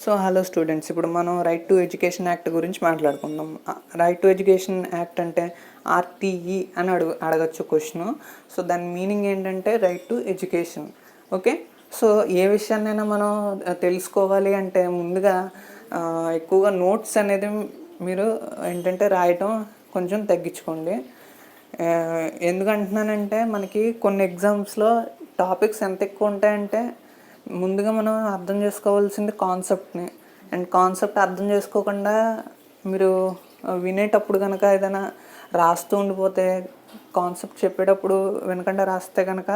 So hello students, ఇప్పుడు మనం right to education act గురించి మాట్లాడుకుందాం. రైట్ టు ఎడ్యుకేషన్ యాక్ట్ అంటే ఆర్టీఈ అని అడగచ్చు క్వశ్చన్. సో దాని మీనింగ్ ఏంటంటే right to education. Okay, so ఏ విషయాన్నైనా మనం తెలుసుకోవాలి అంటే ముందుగా ఎక్కువగా నోట్స్ అనేది మీరు ఏంటంటే రాయటం కొంచెం తగ్గించుకోండి. ఎందుకంటున్నానంటే మనకి కొన్ని ఎగ్జామ్స్లో టాపిక్స్ ఎంత ఎక్కువ ఉంటాయంటే ముందుగా మనం అర్థం చేసుకోవాల్సింది కాన్సెప్ట్ని. అండ్ కాన్సెప్ట్ అర్థం చేసుకోకుండా మీరు వినేటప్పుడు కనుక ఏదైనా రాస్తూ ఉండిపోతే, కాన్సెప్ట్ చెప్పేటప్పుడు వినకుండా రాస్తే కనుక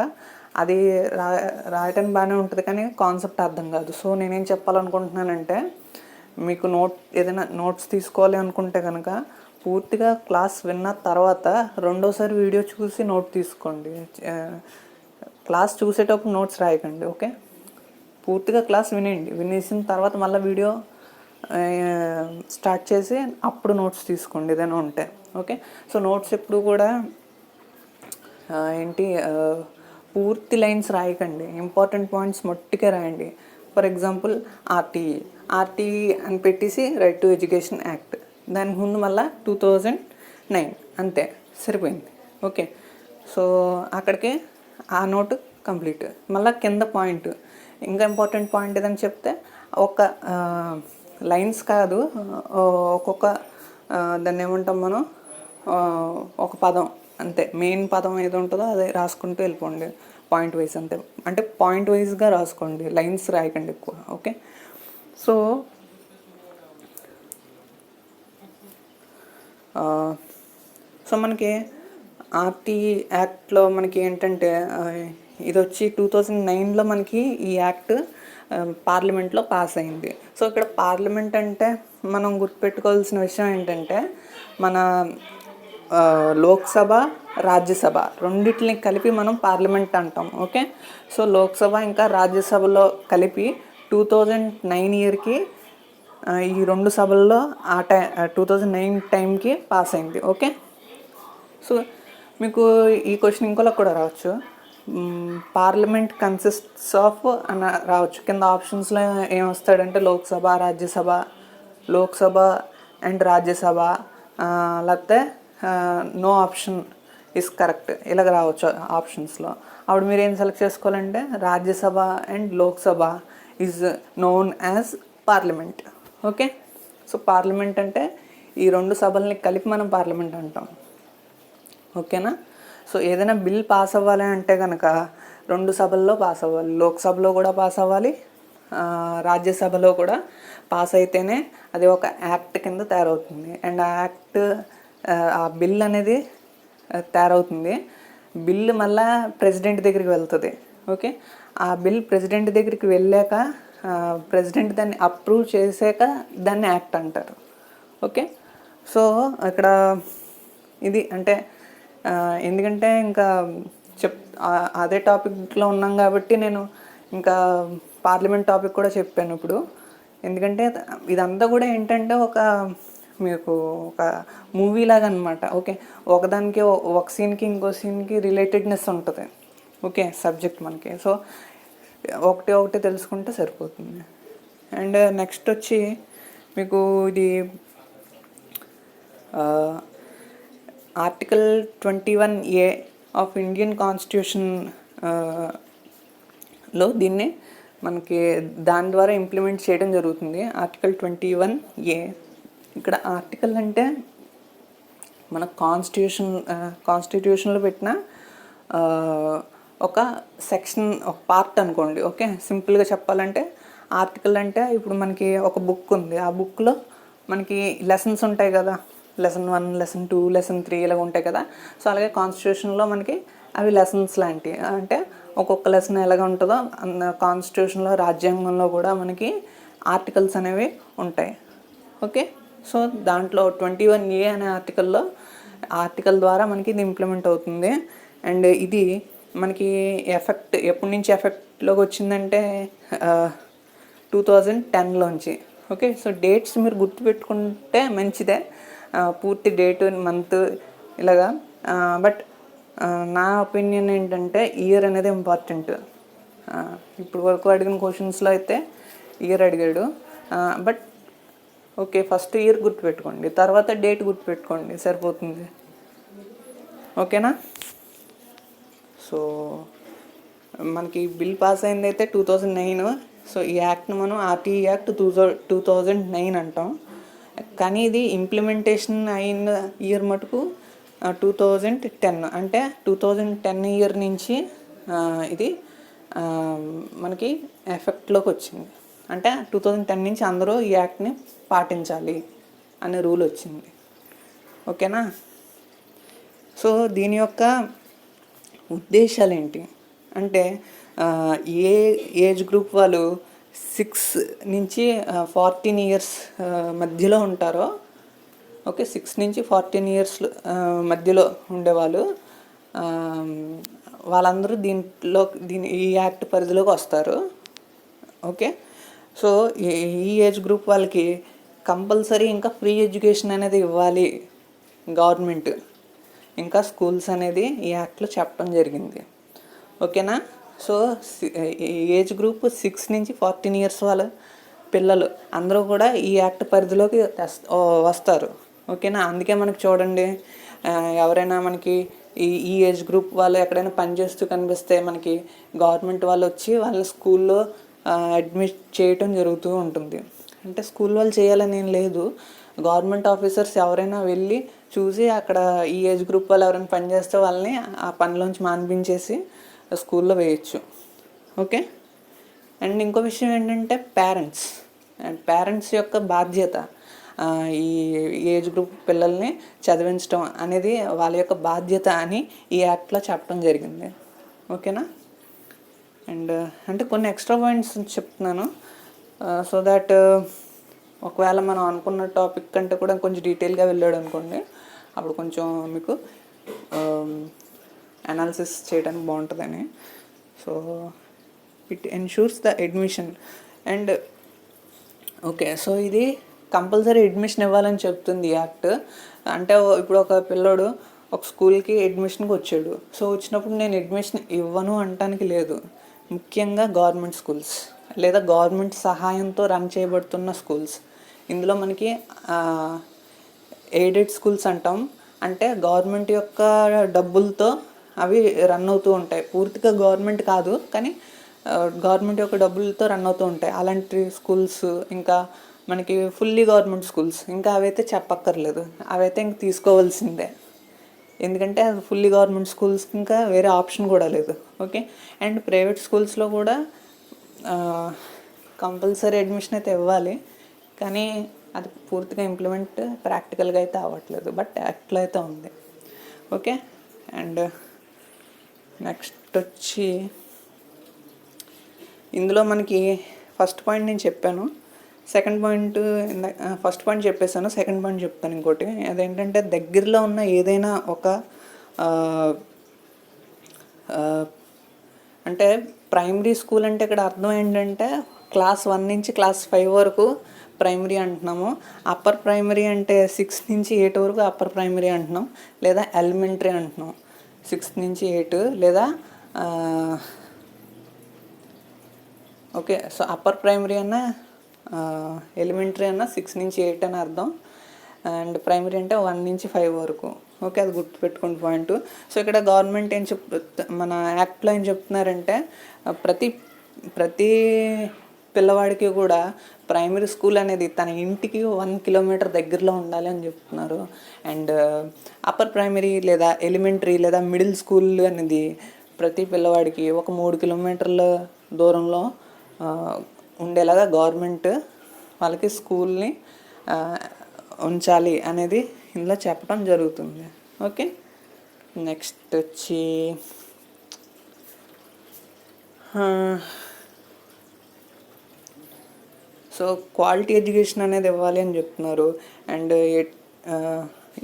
అది రాయటం బాగానే ఉంటుంది కానీ కాన్సెప్ట్ అర్థం కాదు. సో నేనేం చెప్పాలనుకుంటున్నానంటే, మీకు ఏదైనా నోట్స్ తీసుకోవాలి అనుకుంటే కనుక పూర్తిగా క్లాస్ విన్న తర్వాత రెండోసారి వీడియో చూసి నోట్ తీసుకోండి. క్లాస్ చూసేటప్పుడు నోట్స్ రాయకండి. ఓకే, పూర్తిగా క్లాస్ వినేసిన తర్వాత మళ్ళీ వీడియో స్టార్ట్ చేసి అప్పుడు నోట్స్ తీసుకోండి ఏదైనా ఉంటే. ఓకే, సో నోట్స్ ఎప్పుడు కూడా పూర్తి లైన్స్ రాయకండి, ఇంపార్టెంట్ పాయింట్స్ మొట్టికే రాయండి. ఫర్ ఎగ్జాంపుల్ ఆర్టీఈ అని పెట్టేసి రైట్ టు ఎడ్యుకేషన్ యాక్ట్, దానికి ముందు మళ్ళీ 2009 అంతే, సరిపోయింది. ఓకే, సో అక్కడికి ఆ నోటు కంప్లీట్. మళ్ళీ కింద పాయింట్, ఇంకా ఇంపార్టెంట్ పాయింట్ ఏదని చెప్తే ఒక లైన్స్ కాదు, ఒక్కొక్క దాన్ని ఏమంటాం మనం, ఒక పదం అంతే, మెయిన్ పదం ఏది ఉంటుందో అదే రాసుకుంటూ వెళ్ళిపోండి పాయింట్ వైజ్. అంతే, అంటే పాయింట్ వైజ్గా రాసుకోండి, లైన్స్ రాయకండి ఎక్కువ. ఓకే, సో మనకి ఆర్టీఈ యాక్ట్లో మనకి ఏంటంటే ఇది వచ్చి 2009లో మనకి ఈ యాక్ట్ పార్లమెంట్లో పాస్ అయింది. సో ఇక్కడ పార్లమెంట్ అంటే మనం గుర్తుపెట్టుకోవాల్సిన విషయం ఏంటంటే, మన లోక్సభ రాజ్యసభ రెండింటిని కలిపి మనం పార్లమెంట్ అంటాం. ఓకే, సో లోక్సభ ఇంకా రాజ్యసభలో కలిపి 2009 ఇయర్కి ఈ రెండు సభల్లో 2009 టైంకి పాస్ అయింది. ఓకే, సో మీకు ఈ క్వశ్చన్ ఇంకోలా కూడా రావచ్చు, పార్లమెంట్ కన్సిస్ట్స్ ఆఫ్ అని రావచ్చు. కింద ఆప్షన్స్లో ఏమొస్తాడంటే లోక్సభ, రాజ్యసభ, లోక్సభ అండ్ రాజ్యసభ, లేకపోతే నో ఆప్షన్ ఇస్ కరెక్ట్, ఇలాగ రావచ్చు ఆప్షన్స్లో. అప్పుడు మీరు ఏం సెలెక్ట్ చేసుకోవాలంటే Rajya Sabha and Lok Sabha is known as parliament. Okay, so parliament అంటే ఈ రెండు సభల్ని కలిపి మనం పార్లమెంట్ అంటాం. ఓకేనా, సో ఏదైనా బిల్ పాస్ అవ్వాలి అంటే కనుక రెండు సభల్లో పాస్ అవ్వాలి, లోక్సభలో కూడా పాస్ అవ్వాలి, రాజ్యసభలో కూడా పాస్ అయితేనే అది ఒక యాక్ట్ కింద తయారవుతుంది. అండ్ ఆ బిల్ అనేది తయారవుతుంది. బిల్లు మళ్ళీ ప్రెసిడెంట్ దగ్గరికి వెళ్తుంది. ఓకే, ఆ బిల్ ప్రెసిడెంట్ దగ్గరికి వెళ్ళాక ప్రెసిడెంట్ దాన్ని అప్రూవ్ చేసాక దాన్ని యాక్ట్ అంటారు. ఓకే, సో ఇక్కడ ఇది అంటే ఎందుకంటే ఇంకా అదే టాపిక్లో ఉన్నాం కాబట్టి నేను ఇంకా పార్లమెంట్ టాపిక్ కూడా చెప్పాను ఇప్పుడు. ఎందుకంటే ఇదంతా కూడా ఏంటంటే మీకు ఒక మూవీ లాగా అనమాట. ఓకే, ఒకదానికి ఒక సీన్కి ఇంకో సీన్కి రిలేటెడ్నెస్ ఉంటుంది. ఓకే, సబ్జెక్ట్ మనకి. సో ఒకటి తెలుసుకుంటే సరిపోతుంది. అండ్ నెక్స్ట్ వచ్చి మీకు ఇది ఆర్టికల్ 21A ఆఫ్ ఇండియన్ కాన్స్టిట్యూషన్లో దీన్ని మనకి దాని ద్వారా ఇంప్లిమెంట్ చేయడం జరుగుతుంది. ఆర్టికల్ 21A, ఇక్కడ ఆర్టికల్ అంటే మన కాన్స్టిట్యూషన్లో పెట్టిన ఒక సెక్షన్, ఒక పార్ట్ అనుకోండి. ఓకే, సింపుల్గా చెప్పాలంటే ఆర్టికల్ అంటే ఇప్పుడు మనకి ఒక బుక్ ఉంది, ఆ బుక్లో మనకి లెసన్స్ ఉంటాయి కదా, లెసన్ 1, లెసన్ 2, లెసన్ 3 ఇలాగ ఉంటాయి కదా. సో అలాగే కాన్స్టిట్యూషన్లో మనకి అవి లెసన్స్ లాంటివి. అంటే ఒక్కొక్క లెసన్ ఎలాగ ఉంటుందో కాన్స్టిట్యూషన్లో, రాజ్యాంగంలో కూడా మనకి ఆర్టికల్స్ అనేవి ఉంటాయి. ఓకే, సో దాంట్లో 21A అనే ఆర్టికల్ ద్వారా మనకి ఇది ఇంప్లిమెంట్ అవుతుంది. అండ్ ఇది మనకి ఎప్పటి నుంచి ఎఫెక్ట్లోకి వచ్చిందంటే 2010లోంచి. ఓకే, సో డేట్స్ మీరు గుర్తుపెట్టుకుంటే మంచిదే, పూర్తి డేట్, మంత్ ఇలాగా. బట్ నా ఒపీనియన్ ఏంటంటే ఇయర్ అనేది ఇంపార్టెంట్. ఇప్పుడు వరకు అడిగిన క్వశ్చన్స్లో అయితే ఇయర్ అడిగాడు. బట్ ఓకే, ఫస్ట్ ఇయర్ గుర్తుపెట్టుకోండి, తర్వాత డేట్ గుర్తుపెట్టుకోండి, సరిపోతుంది. ఓకేనా? సో మనకి బిల్ పాస్ అయింది అయితే 2009. సో ఈ యాక్ట్ని మనం ఆర్టీఈ యాక్ట్ 2009 అంటాం. కానీ ఇది ఇంప్లిమెంటేషన్ అయిన ఇయర్ మటుకు 2010. అంటే 2010 ఇయర్ నుంచి ఇది మనకి ఎఫెక్ట్లోకి వచ్చింది. అంటే 2010 నుంచి అందరూ ఈ యాక్ట్ని పాటించాలి అనే రూల్ వచ్చింది. ఓకేనా? సో దీని యొక్క ఉద్దేశాలు ఏంటి అంటే, ఏ ఏజ్ గ్రూప్ వాళ్ళు 6 నుంచి 14 ఇయర్స్ మధ్యలో ఉంటారో, ఓకే, 6 నుంచి 14 ఇయర్స్ మధ్యలో ఉండేవాళ్ళు, వాళ్ళందరూ ఈ యాక్ట్ పరిధిలోకి వస్తారు. ఓకే, సో ఈ ఏజ్ గ్రూప్ వాళ్ళకి కంపల్సరీ ఇంకా ఫ్రీ ఎడ్యుకేషన్ అనేది ఇవ్వాలి గవర్నమెంట్, ఇంకా స్కూల్స్ అనేది ఈ యాక్ట్లో చెప్పడం జరిగింది. ఓకేనా? సో ఏజ్ గ్రూప్ 6 నుంచి 14 ఇయర్స్ వాళ్ళ పిల్లలు అందరూ కూడా ఈ యాక్ట్ పరిధిలోకి వస్తారు. ఓకేనా? అందుకే మనకి చూడండి, ఎవరైనా మనకి ఈ ఏజ్ గ్రూప్ వాళ్ళు ఎక్కడైనా పనిచేస్తూ కనిపిస్తే మనకి గవర్నమెంట్ వాళ్ళు వచ్చి వాళ్ళ స్కూల్లో అడ్మిట్ చేయటం జరుగుతూ ఉంటుంది. అంటే స్కూల్ వాళ్ళు చేయాలని ఏం లేదు, గవర్నమెంట్ ఆఫీసర్స్ ఎవరైనా వెళ్ళి చూసి అక్కడ ఈ ఏజ్ గ్రూప్ వాళ్ళు ఎవరైనా పనిచేస్తే వాళ్ళని ఆ పనిలోంచి మాన్పించేసి స్కూల్లో వేయచ్చు. ఓకే, అండ్ ఇంకో విషయం ఏంటంటే పేరెంట్స్ యొక్క బాధ్యత, ఈ ఏజ్ గ్రూప్ పిల్లల్ని చదివించడం అనేది వాళ్ళ యొక్క బాధ్యత అని ఈ యాక్ట్లో చెప్పడం జరిగింది. ఓకేనా? అండ్ అంటే కొన్ని ఎక్స్ట్రా పాయింట్స్ చెప్తున్నాను, సో దాట్ ఒకవేళ మనం అనుకున్న టాపిక్ కంటే కూడా కొంచెం డీటెయిల్గా వెళ్ళాడు అనుకోండి, అప్పుడు కొంచెం మీకు అనాలిసిస్ చేయడానికి బాగుంటుందని. So it ensures the admission and okay, so ఇది కంపల్సరీ అడ్మిషన్ ఇవ్వాలని చెప్తుంది ఈ యాక్ట్. అంటే ఇప్పుడు ఒక పిల్లోడు ఒక స్కూల్కి అడ్మిషన్కి వచ్చాడు, సో వచ్చినప్పుడు నేను అడ్మిషన్ ఇవ్వను అనటానికి లేదు. ముఖ్యంగా గవర్నమెంట్ స్కూల్స్ లేదా గవర్నమెంట్ సహాయంతో రన్ చేయబడుతున్న స్కూల్స్, ఇందులో మనకి ఎయిడెడ్ స్కూల్స్ అంటాం. అంటే గవర్నమెంట్ యొక్క డబ్బులతో అవి రన్ అవుతూ ఉంటాయి, పూర్తిగా గవర్నమెంట్ కాదు కానీ గవర్నమెంట్ యొక్క డబ్బులతో రన్ అవుతూ ఉంటాయి అలాంటి స్కూల్స్. ఇంకా మనకి ఫుల్లీ గవర్నమెంట్ స్కూల్స్, ఇంకా అవైతే చెప్పక్కర్లేదు, అవైతే ఇంక తీసుకోవాల్సిందే, ఎందుకంటే అది ఫుల్లీ గవర్నమెంట్ స్కూల్స్కి ఇంకా వేరే ఆప్షన్ కూడా లేదు. ఓకే, అండ్ ప్రైవేట్ స్కూల్స్లో కూడా కంపల్సరీ అడ్మిషన్ అయితే ఇవ్వాలి, కానీ అది పూర్తిగా ఇంప్లిమెంట్ ప్రాక్టికల్గా అయితే అవ్వట్లేదు, బట్ యాక్ట్లో అయితే ఉంది. ఓకే, అండ్ నెక్స్ట్ వచ్చి ఇందులో మనకి ఫస్ట్ పాయింట్ నేను చెప్పాను, సెకండ్ పాయింట్ ఫస్ట్ పాయింట్ చెప్పేసాను, సెకండ్ పాయింట్ చెప్తాను ఇంకోటి. అదేంటంటే దగ్గరలో ఉన్న ఏదైనా ఒక అంటే ప్రైమరీ స్కూల్ అంటే ఇక్కడ అర్థం ఏంటంటే క్లాస్ 1 నుంచి క్లాస్ 5 వరకు ప్రైమరీ అంటున్నాము. అప్పర్ ప్రైమరీ అంటే 6 నుంచి 8 వరకు అప్పర్ ప్రైమరీ అంటున్నాం, లేదా ఎలిమెంటరీ అంటున్నాం 6 నుంచి 8, లేదా ఓకే. సో అప్పర్ ప్రైమరీ అన్న ఎలిమెంటరీ అన్న 6 నుంచి 8 అని అర్థం, అండ్ ప్రైమరీ అంటే 1 నుంచి 5 వరకు. ఓకే, అది గుర్తుపెట్టుకోండి పాయింట్. సో ఇక్కడ గవర్నమెంట్ మన యాక్ట్లో ఏం చెప్తున్నారంటే ప్రతి పిల్లవాడికి కూడా ప్రైమరీ స్కూల్ అనేది తన ఇంటికి 1 కిలోమీటర్ దగ్గరలో ఉండాలి అని చెప్తున్నారు. అండ్ అప్పర్ ప్రైమరీ లేదా ఎలిమెంటరీ లేదా మిడిల్ స్కూల్ అనేది ప్రతి పిల్లవాడికి ఒక 3 కిలోమీటర్ల దూరంలో ఉండేలాగా గవర్నమెంట్ వాళ్ళకి స్కూల్ని ఉంచాలి అనేది ఇందులో చెప్పడం జరుగుతుంది. ఓకే, నెక్స్ట్ వచ్చి సో క్వాలిటీ ఎడ్యుకేషన్ అనేది ఇవ్వాలి అని చెప్తున్నారు. అండ్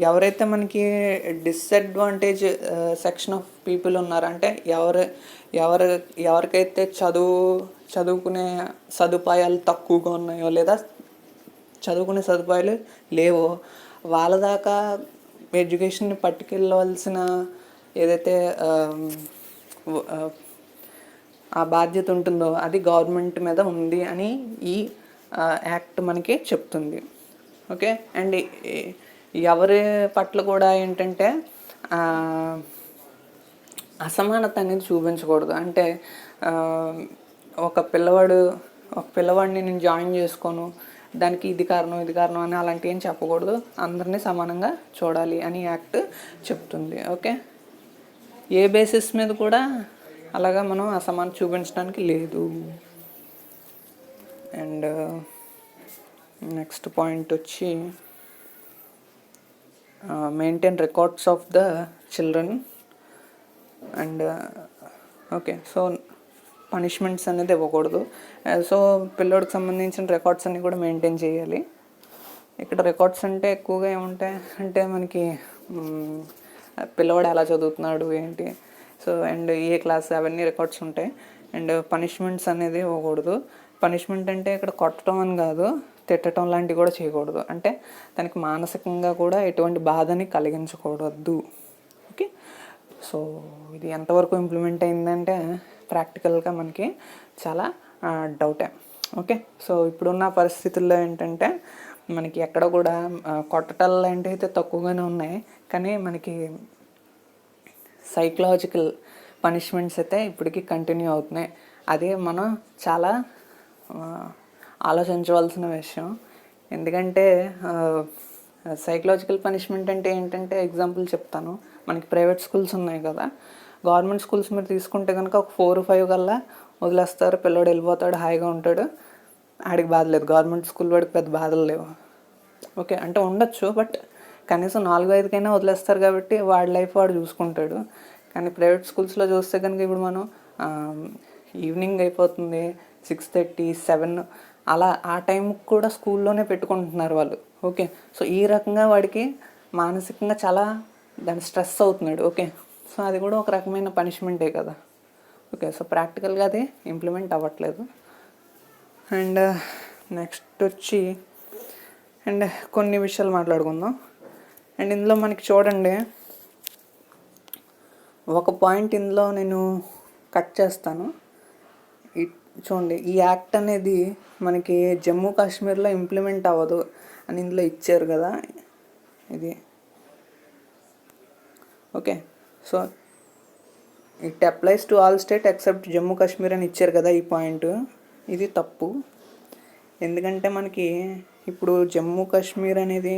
ఎవరైతే మనకి డిసడ్వాంటేజ్ సెక్షన్ ఆఫ్ పీపుల్ ఉన్నారంటే ఎవరికైతే చదువుకునే సదుపాయాలు తక్కువగా ఉన్నాయో లేదా చదువుకునే సదుపాయాలు లేవో వాళ్ళ దాకా ఎడ్యుకేషన్ని పట్టుకెళ్ళవలసిన ఏదైతే ఆ బాధ్యత ఉంటుందో అది గవర్నమెంట్ మీద ఉంది అని ఈ యాక్ట్ మనకి చెప్తుంది. ఓకే, అండ్ ఎవరి పట్ల కూడా ఏంటంటే అసమానత అనేది చూపించకూడదు. అంటే ఒక పిల్లవాడిని నేను జాయిన్ చేసుకోను, దానికి ఇది కారణం అని అలాంటివి ఏం చెప్పకూడదు. అందరినీ సమానంగా చూడాలి అని యాక్ట్ చెప్తుంది. ఓకే, ఏ బేసిస్ మీద కూడా అలాగా మనం అసమానత చూపించడానికి లేదు. అండ్ నెక్స్ట్ పాయింట్ వచ్చి maintain records of the children. And okay, so punishments అనేది ఇవ్వకూడదు. సో పిల్లోడికి సంబంధించిన రికార్డ్స్ అన్నీ కూడా మెయింటైన్ చేయాలి. ఇక్కడ రికార్డ్స్ అంటే ఎక్కువగా ఏముంటాయి అంటే మనకి పిల్లవాడు ఎలా చదువుతున్నాడు ఏంటి, సో అండ్ ఏ క్లాస్, అవన్నీ రికార్డ్స్ ఉంటాయి. అండ్ పనిష్మెంట్స్ అనేది ఇవ్వకూడదు. పనిష్మెంట్ అంటే ఇక్కడ కొట్టడం అని కాదు, తిట్టడం లాంటివి కూడా చేయకూడదు. అంటే దానికి మానసికంగా కూడా ఎటువంటి బాధని కలిగించకూడదు. ఓకే, సో ఇది ఎంతవరకు ఇంప్లిమెంట్ అయిందంటే ప్రాక్టికల్గా మనకి చాలా డౌటే. ఓకే, సో ఇప్పుడున్న పరిస్థితుల్లో ఏంటంటే మనకి ఎక్కడ కూడా కొట్టటాలు లాంటివి అయితే తక్కువగానే ఉన్నాయి, కానీ మనకి సైకలాజికల్ పనిష్మెంట్స్ అయితే ఇప్పటికీ కంటిన్యూ అవుతున్నాయి. అదే మనం చాలా ఆలోచించవలసిన విషయం. ఎందుకంటే సైకలాజికల్ పనిష్మెంట్ అంటే ఏంటంటే ఎగ్జాంపుల్ చెప్తాను. మనకి ప్రైవేట్ స్కూల్స్ ఉన్నాయి కదా, గవర్నమెంట్ స్కూల్స్ మీరు తీసుకుంటే కనుక ఒక 4-5 కల్లా వదిలేస్తారు, పిల్లోడు వెళ్ళిపోతాడు, హాయిగా ఉంటాడు, ఆడికి బాధ లేదు. గవర్నమెంట్ స్కూల్ వాడికి పెద్ద బాధలు లేవు. ఓకే, అంటే ఉండొచ్చు, బట్ కనీసం 4-5కైనా వదిలేస్తారు కాబట్టి వాడి లైఫ్ వాడు చూసుకుంటాడు. కానీ ప్రైవేట్ స్కూల్స్లో చూస్తే కనుక ఇప్పుడు మనం ఈవినింగ్ అయిపోతుంది, 6:30, 7 అలా ఆ టైంకి కూడా స్కూల్లోనే పెట్టుకుంటున్నారు వాళ్ళు. ఓకే, సో ఈ రకంగా వాడికి మానసికంగా చాలా దాని స్ట్రెస్ అవుతున్నాడు. ఓకే, సో అది కూడా ఒక రకమైన పనిష్మెంటే కదా. ఓకే, సో ప్రాక్టికల్గా అది ఇంప్లిమెంట్ అవ్వట్లేదు. అండ్ నెక్స్ట్ వచ్చి అండ్ కొన్ని విషయాలు మాట్లాడుకుందాం. అండ్ ఇందులో మనకి చూడండి, ఒక పాయింట్ ఇందులో నేను కట్ చేస్తాను. చూడండి, ఈ యాక్ట్ అనేది మనకి జమ్మూ కాశ్మీర్లో ఇంప్లిమెంట్ అవ్వదు అని ఇందులో ఇచ్చారు కదా ఇది. Okay, so it applies to all state except Jammu Kashmir అని ఇచ్చారు కదా. ఈ పాయింట్ ఇది తప్పు. ఎందుకంటే మనకి ఇప్పుడు జమ్మూ కాశ్మీర్ అనేది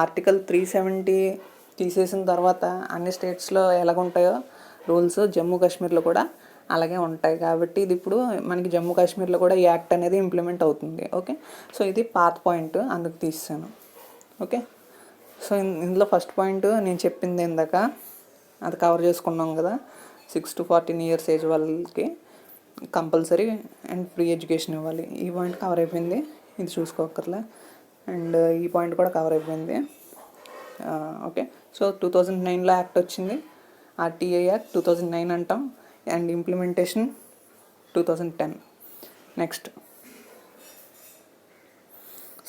ఆర్టికల్ 370 తీసేసిన తర్వాత అన్ని స్టేట్స్లో ఎలాగుంటాయో రూల్స్ జమ్మూ కాశ్మీర్లో కూడా అలాగే ఉంటాయి. కాబట్టి ఇది ఇప్పుడు మనకి జమ్మూ కాశ్మీర్లో కూడా ఈ యాక్ట్ అనేది ఇంప్లిమెంట్ అవుతుంది. ఓకే, సో ఇది పాత పాయింట్, అందుకు తీసాను. ఓకే, సో ఇందులో ఫస్ట్ పాయింట్ నేను చెప్పింది ఇందాక అది కవర్ చేసుకున్నాం కదా, 6 to 14 years ఏజ్ వాళ్ళకి కంపల్సరీ అండ్ ఫ్రీ ఎడ్యుకేషన్ ఇవ్వాలి. ఈ పాయింట్ కవర్ అయిపోయింది, ఇది చూసుకోకర్లే. అండ్ ఈ పాయింట్ కూడా కవర్ అయిపోయింది. ఓకే, సో 2009లో యాక్ట్ వచ్చింది, ఆర్టీఐ యాక్ట్ 2009 అంటాం, అండ్ ఇంప్లిమెంటేషన్ 2010. నెక్స్ట్,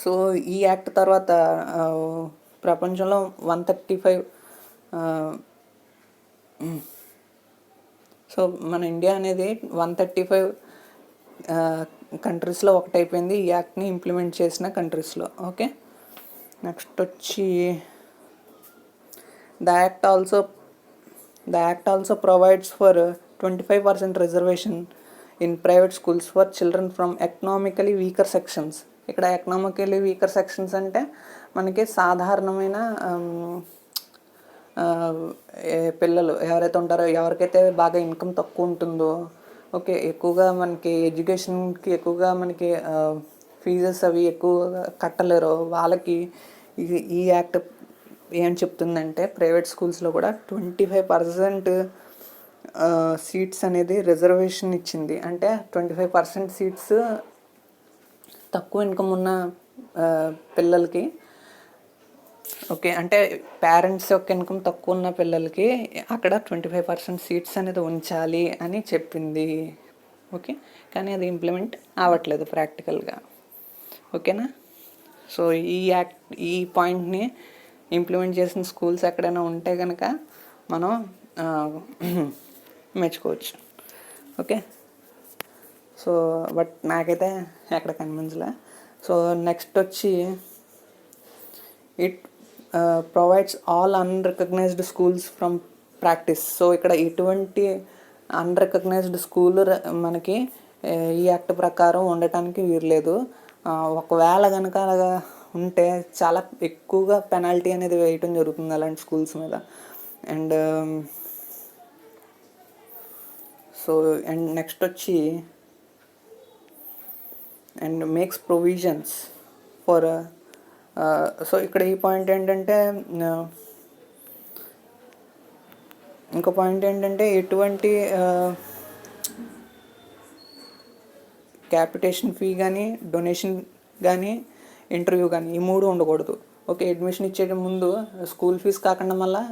సో ఈ యాక్ట్ తర్వాత ప్రపంచంలో 135 సో మన ఇండియా అనేది 135 కంట్రీస్లో ఒకటైపోయింది ఈ యాక్ట్ని ఇంప్లిమెంట్ చేసిన కంట్రీస్లో. ఓకే, నెక్స్ట్ వచ్చి the act also provides for 25% reservation in private schools for children from economically weaker sections. ఇక్కడ ఎకనామికలీ వీకర్ సెక్షన్స్ అంటే మనకి సాధారణమైన పిల్లలు ఎవరైతే ఉంటారో, ఎవరికైతే బాగా ఇన్కమ్ తక్కువ ఉంటుందో, ఓకే, ఎక్కువగా మనకి ఎడ్యుకేషన్కి ఎక్కువగా మనకి ఫీజెస్ అవి ఎక్కువగా కట్టలేరో వాళ్ళకి ఈ యాక్ట్ ఏం చెప్తుందంటే ప్రైవేట్ స్కూల్స్లో కూడా 25% సీట్స్ అనేది రిజర్వేషన్ ఇచ్చింది. అంటే 25% సీట్స్ తక్కువ ఇన్కమ్ ఉన్న పిల్లలకి, ఓకే, అంటే పేరెంట్స్ యొక్క ఇన్కమ్ తక్కువ ఉన్న పిల్లలకి అక్కడ 25% సీట్స్ అనేది ఉంచాలి అని చెప్పింది. ఓకే, కానీ అది ఇంప్లిమెంట్ అవ్వట్లేదు ప్రాక్టికల్గా. ఓకేనా, సో ఈ పాయింట్ని ఇంప్లిమెంట్ చేసిన స్కూల్స్ ఎక్కడైనా ఉంటే కనుక మనం మెచ్చుకోవచ్చు. ఓకే, సో బట్ నాకైతే ఎక్కడ కనిపించలే. సో నెక్స్ట్ వచ్చి it provides all unrecognised schools from practice. So ఇక్కడ ఎటువంటి అన్రికగ్నైజ్డ్ స్కూల్ మనకి ఈ యాక్ట్ ప్రకారం ఉండటానికి వీరలేదు. ఒకవేళ కనుక అలాగా ఉంటే చాలా ఎక్కువగా పెనాల్టీ అనేది వేయటం జరుగుతుంది అలాంటి స్కూల్స్ మీద. అండ్ సో అండ్ నెక్స్ట్ వచ్చి and makes provisions for so ఇక్కడ ఈ పాయింట్ ఏంటంటే ఇంకో పాయింట్ ఏంటంటే ఎటువంటి క్యాపిటేషన్ ఫీ కానీ డొనేషన్ కానీ ఇంటర్వ్యూ కానీ ఈ మూడు ఉండకూడదు. ఓకే, అడ్మిషన్ ఇచ్చే ముందు స్కూల్ ఫీజు కాకుండా మళ్ళీ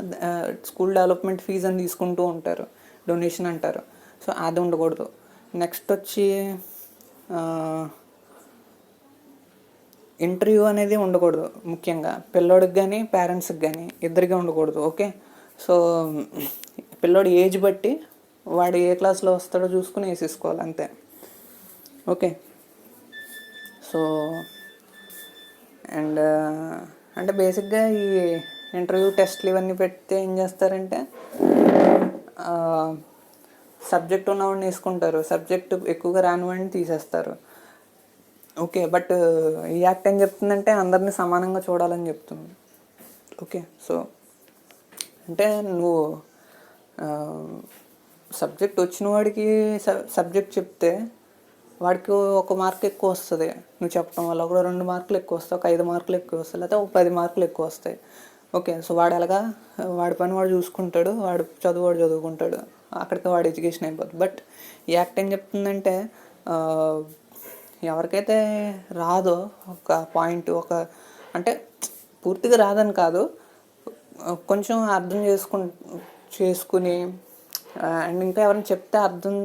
స్కూల్ డెవలప్మెంట్ ఫీజు అని తీసుకుంటూ ఉంటారు, డొనేషన్ అంటారు. సో అది ఉండకూడదు. నెక్స్ట్ వచ్చి ఇంటర్వ్యూ అనేది ఉండకూడదు. ముఖ్యంగా పిల్లోడికి కానీ పేరెంట్స్కి కానీ ఇద్దరికి ఉండకూడదు. ఓకే, సో పిల్లోడి ఏజ్ బట్టి వాడు ఏ క్లాస్లో వస్తాడో చూసుకుని వేసేసుకోవాలి అంతే. ఓకే, సో అండ్ అంటే బేసిక్గా ఈ ఇంటర్వ్యూ టెస్ట్లు ఇవన్నీ పెడితే ఏం చేస్తారంటే సబ్జెక్ట్ ఉన్నవాడిని వేసుకుంటారు, సబ్జెక్ట్ ఎక్కువగా రానివాడిని తీసేస్తారు. ఓకే, బట్ ఈ యాక్ట్ ఏం చెప్తుందంటే అందరినీ సమానంగా చూడాలని చెప్తుంది. ఓకే, సో అంటే నువ్వు సబ్జెక్ట్ వచ్చిన వాడికి సబ్జెక్ట్ చెప్తే వాడికి ఒక మార్క్ ఎక్కువ వస్తుంది నువ్వు చెప్పడం వల్ల, ఒక 2 మార్కులు ఎక్కువ వస్తాయి, ఒక 5 మార్కులు ఎక్కువ వస్తాయి, లేకపోతే ఒక 10 మార్కులు ఎక్కువ వస్తాయి. ఓకే, సో వాడు ఎలాగా వాడి పని వాడు చూసుకుంటాడు, వాడు చదువుకుంటాడు, అక్కడికి వాడి ఎడ్యుకేషన్ అయిపోతుంది. బట్ ఈ యాక్ట్ ఏం చెప్తుందంటే ఎవరికైతే రాదో ఒక పాయింట్ అంటే పూర్తిగా రాదని కాదు, కొంచెం అర్థం చేసుకుని అండ్ ఇంకా ఎవరైనా చెప్తే అర్థం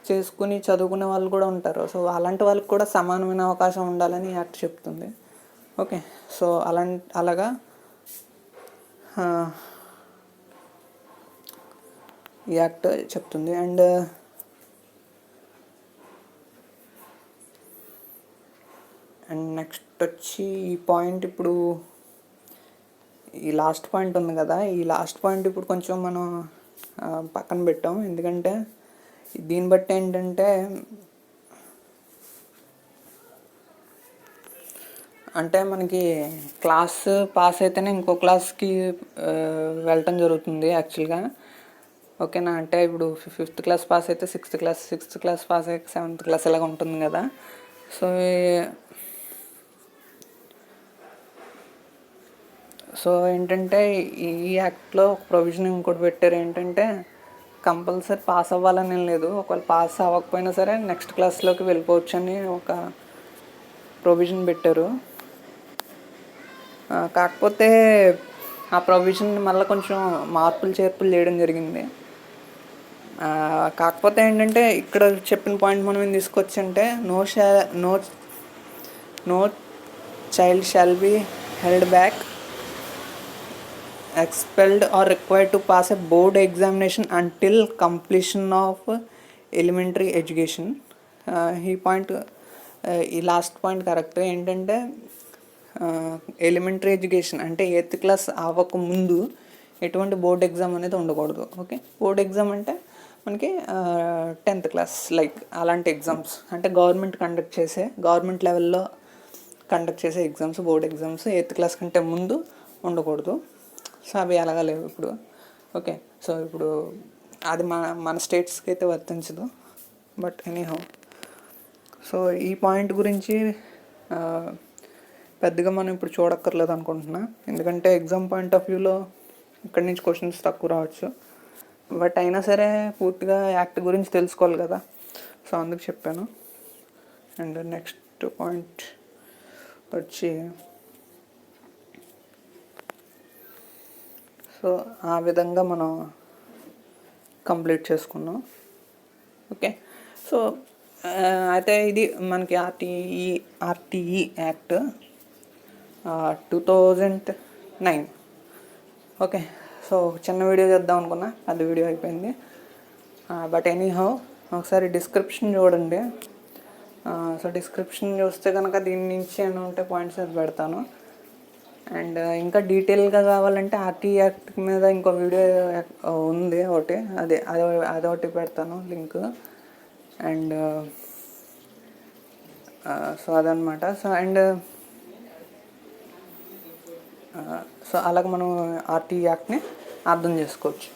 చేసుకుని చదువుకునే వాళ్ళు కూడా ఉంటారు. సో అలాంటి వాళ్ళకి కూడా సమానమైన అవకాశం ఉండాలని యాక్ట్ చెప్తుంది. ఓకే, సో అలాగా ఈ యాక్ట్ చెప్తుంది. అండ్ నెక్స్ట్ వచ్చి ఈ పాయింట్ ఇప్పుడు ఈ లాస్ట్ పాయింట్ ఉంది కదా, ఈ లాస్ట్ పాయింట్ ఇప్పుడు కొంచెం మనం పక్కన పెట్టాం. ఎందుకంటే దీన్ని బట్టి ఏంటంటే అంటే మనకి క్లాస్ పాస్ అయితేనే ఇంకో క్లాస్కి వెళ్ళటం జరుగుతుంది యాక్చువల్గా. ఓకేనా, అంటే ఇప్పుడు 5th క్లాస్ పాస్ అయితే 6th class, 6th class pass అయితే 7th క్లాస్ ఇలాగ ఉంటుంది కదా. సో ఏంటంటే ఈ యాక్ట్లో ఒక ప్రొవిజన్ ఇంకోటి పెట్టారు ఏంటంటే కంపల్సరీ పాస్ అవ్వాలని లేదు, ఒకవేళ పాస్ అవ్వకపోయినా సరే నెక్స్ట్ క్లాస్లోకి వెళ్ళిపోవచ్చు అని ఒక ప్రొవిజన్ పెట్టారు. కాకపోతే ఆ ప్రొవిజన్ మళ్ళీ కొంచెం మార్పులు చేర్పులు చేయడం జరిగింది. కాకపోతే ఏంటంటే ఇక్కడ చెప్పిన పాయింట్ మనం ఏం తీసుకొచ్చి అంటే no child shall be held back, expelled or required to pass a board examination until completion of elementary education. ఈ పాయింట్ ఈ లాస్ట్ పాయింట్ కరెక్ట్. ఏంటంటే ఎలిమెంటరీ ఎడ్యుకేషన్ అంటే 8th క్లాస్ అవ్వకముందు ఎటువంటి బోర్డ్ ఎగ్జామ్ అనేది ఉండకూడదు. ఓకే, బోర్డ్ ఎగ్జామ్ అంటే మనకి 10th class like అలాంటి ఎగ్జామ్స్ అంటే గవర్నమెంట్ లెవెల్లో కండక్ట్ చేసే exams, board exams 8th class కంటే ముందు ఉండకూడదు. సో అవి అలాగా లేవు ఇప్పుడు. ఓకే, సో ఇప్పుడు అది మన స్టేట్స్కి అయితే వర్తించదు. బట్ ఎనీహౌ, సో ఈ పాయింట్ గురించి పెద్దగా మనం ఇప్పుడు చూడక్కర్లేదు అనుకుంటున్నా. ఎందుకంటే ఎగ్జామ్ పాయింట్ ఆఫ్ వ్యూలో ఇక్కడి నుంచి క్వశ్చన్స్ తక్కువ రావచ్చు. బట్ అయినా సరే పూర్తిగా యాక్ట్ గురించి తెలుసుకోవాలి కదా, సో అందుకు చెప్పాను. అండ్ నెక్స్ట్ పాయింట్ వచ్చి సో ఆ విధంగా మనం కంప్లీట్ చేసుకున్నాం. ఓకే, సో అయితే ఇది మనకి ఆర్టీఈ యాక్ట్ 2009. ఓకే, సో చిన్న వీడియో చేద్దాం అనుకున్నా, పెద్ద వీడియో అయిపోయింది. బట్ ఎనీహౌ ఒకసారి డిస్క్రిప్షన్ చూడండి. సో డిస్క్రిప్షన్ చూస్తే కనుక దీని నుంచి ఏమైనా ఉంటే పాయింట్స్ అది పెడతాను. అండ్ ఇంకా డీటెయిల్గా కావాలంటే ఆర్టీ యాక్ట్ మీద ఇంకో వీడియో ఉంది ఒకటి, అదొకటి పెడతాను లింక్. అండ్ సో అదనమాట. సో అలాగ మనం ఆర్టీ యాక్ట్ని అర్థం చేసుకోవచ్చు.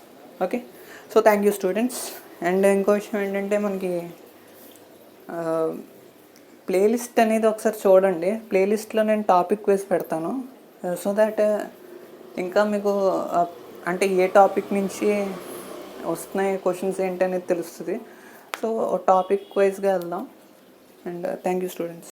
Okay, so thank you students. And ఇంకో విషయం ఏంటంటే మనకి ప్లేలిస్ట్ అనేది ఒకసారి చూడండి. ప్లేలిస్ట్లో నేను టాపిక్ వేసి పెడతాను, సో దట్ ఇంకా మీకు అంటే ఏ టాపిక్ నుంచి వస్తున్నాయి క్వశ్చన్స్ ఏంటి అనేది తెలుస్తుంది. సో టాపిక్ వైజ్గా వెళ్దాం. And thank you students.